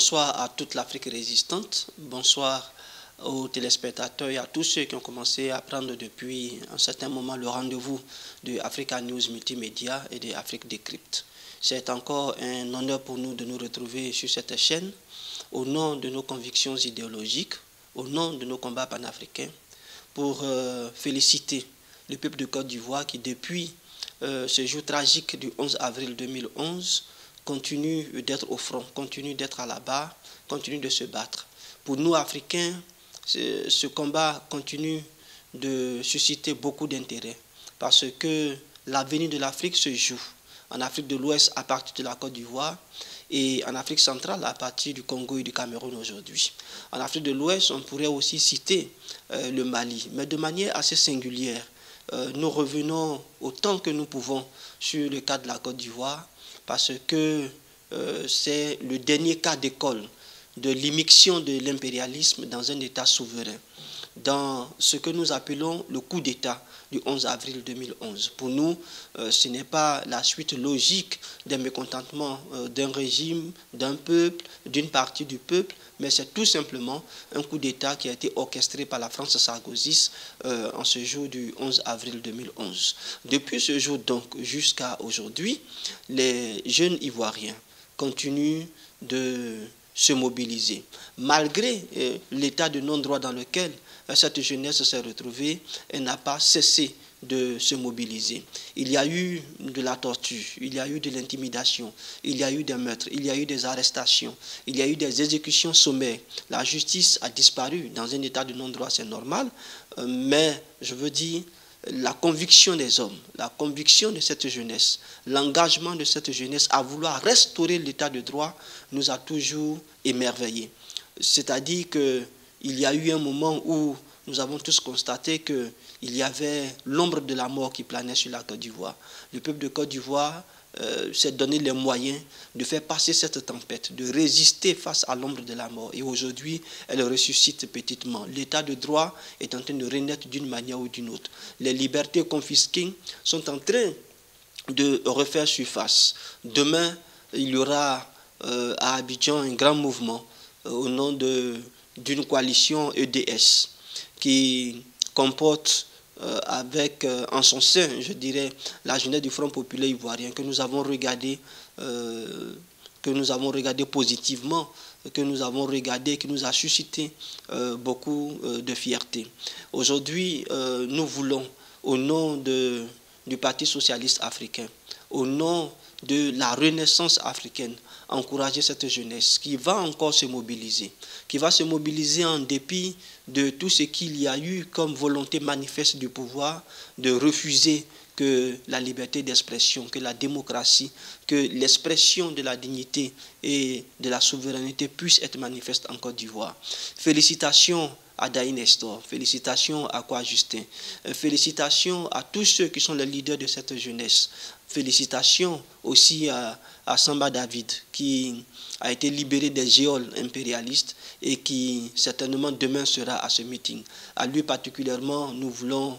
Bonsoir à toute l'Afrique résistante, bonsoir aux téléspectateurs et à tous ceux qui ont commencé à prendre depuis un certain moment le rendez-vous de Africa News Multimédia et de Afrique Décrypte. C'est encore un honneur pour nous de nous retrouver sur cette chaîne au nom de nos convictions idéologiques, au nom de nos combats panafricains, pour féliciter le peuple de Côte d'Ivoire qui, depuis ce jour tragique du 11 avril 2011, continue d'être au front, continue d'être à la barre, continue de se battre. Pour nous, Africains, ce combat continue de susciter beaucoup d'intérêt parce que l'avenir de l'Afrique se joue en Afrique de l'Ouest à partir de la Côte d'Ivoire et en Afrique centrale à partir du Congo et du Cameroun aujourd'hui. En Afrique de l'Ouest, on pourrait aussi citer le Mali, mais de manière assez singulière. Nous revenons autant que nous pouvons sur le cas de la Côte d'Ivoire parce que c'est le dernier cas d'école de l'immixtion de l'impérialisme dans un État souverain, dans ce que nous appelons le coup d'État du 11 avril 2011. Pour nous, ce n'est pas la suite logique d'un mécontentement d'un régime, d'un peuple, d'une partie du peuple, mais c'est tout simplement un coup d'État qui a été orchestré par la France sarkozyste en ce jour du 11 avril 2011. Depuis ce jour donc jusqu'à aujourd'hui, les jeunes Ivoiriens continuent de se mobiliser. Malgré l'état de non-droit dans lequel cette jeunesse s'est retrouvée, elle n'a pas cessé de se mobiliser. Il y a eu de la torture, il y a eu de l'intimidation, il y a eu des meurtres, il y a eu des arrestations, il y a eu des exécutions sommaires. La justice a disparu dans un état de non-droit, c'est normal, mais je veux dire, la conviction des hommes, la conviction de cette jeunesse, l'engagement de cette jeunesse à vouloir restaurer l'état de droit nous a toujours émerveillés. C'est-à-dire qu'il y a eu un moment où nous avons tous constaté qu'il y avait l'ombre de la mort qui planait sur la Côte d'Ivoire. Le peuple de Côte d'Ivoire s'est donné les moyens de faire passer cette tempête, de résister face à l'ombre de la mort. Et aujourd'hui, elle ressuscite petitement. L'état de droit est en train de renaître d'une manière ou d'une autre. Les libertés confisquées sont en train de refaire surface. Demain, il y aura à Abidjan un grand mouvement au nom d'une coalition EDS qui comporte avec en son sein, je dirais, la jeunesse du Front populaire ivoirien que nous avons regardé positivement, que nous avons regardé, qui nous a suscité beaucoup de fierté. Aujourd'hui, nous voulons, au nom du Parti socialiste africain, au nom de la renaissance africaine, encourager cette jeunesse qui va encore se mobiliser, qui va se mobiliser en dépit de tout ce qu'il y a eu comme volonté manifeste du pouvoir de refuser que la liberté d'expression, que la démocratie, que l'expression de la dignité et de la souveraineté puisse être manifeste en Côte d'Ivoire. Félicitations à Daï Nestor, félicitations à Kwa Justin, félicitations à tous ceux qui sont les leaders de cette jeunesse. Félicitations aussi à Samba David qui a été libéré des geôles impérialistes et qui certainement demain sera à ce meeting. À lui particulièrement, nous voulons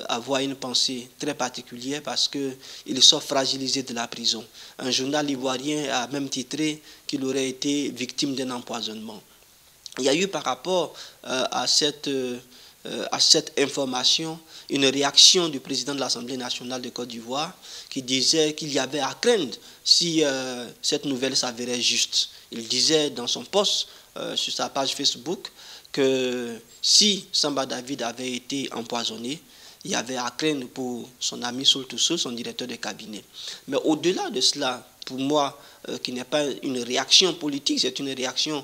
avoir une pensée très particulière parce qu'il sort fragilisé de la prison. Un journal ivoirien a même titré qu'il aurait été victime d'un empoisonnement. Il y a eu par rapport à cette information une réaction du président de l'Assemblée nationale de Côte d'Ivoire qui disait qu'il y avait à craindre si cette nouvelle s'avérait juste. Il disait dans son post sur sa page Facebook que si Samba David avait été empoisonné, il y avait à craindre pour son ami Soultoussou, son directeur de cabinet. Mais au-delà de cela, pour moi, qui n'est pas une réaction politique, c'est une réaction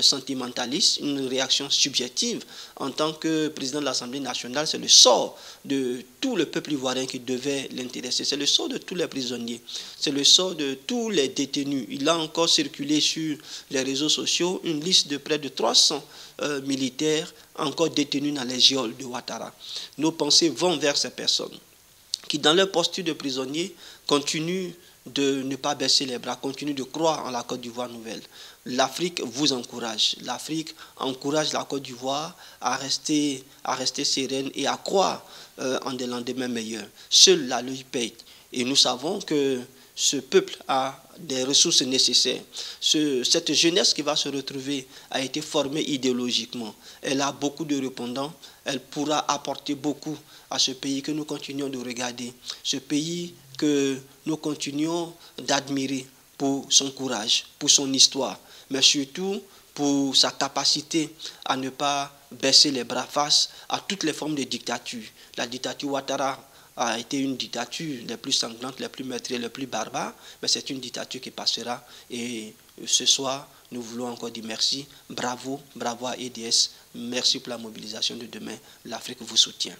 sentimentaliste, une réaction subjective. En tant que président de l'Assemblée nationale, c'est le sort de tout le peuple ivoirien qui devait l'intéresser. C'est le sort de tous les prisonniers. C'est le sort de tous les détenus. Il a encore circulé sur les réseaux sociaux une liste de près de 300 militaires encore détenus dans les geôles de Ouattara. Nos pensées vont vers ces personnes qui, dans leur posture de prisonniers, continuent de ne pas baisser les bras, continuent de croire en la Côte d'Ivoire nouvelle. L'Afrique vous encourage. L'Afrique encourage la Côte d'Ivoire à rester sereine et à croire en des lendemains meilleurs. Seule la lutte paye. Et nous savons que ce peuple a des ressources nécessaires. Cette jeunesse qui va se retrouver a été formée idéologiquement. Elle a beaucoup de répondants. Elle pourra apporter beaucoup à ce pays que nous continuons de regarder. Ce pays que nous continuons d'admirer pour son courage, pour son histoire, mais surtout pour sa capacité à ne pas baisser les bras face à toutes les formes de dictature. La dictature Ouattara a été une dictature les plus sanglantes, les plus meurtrières, les plus barbares, mais c'est une dictature qui passera. Et ce soir, nous voulons encore dire merci, bravo, bravo à EDS, merci pour la mobilisation de demain. L'Afrique vous soutient.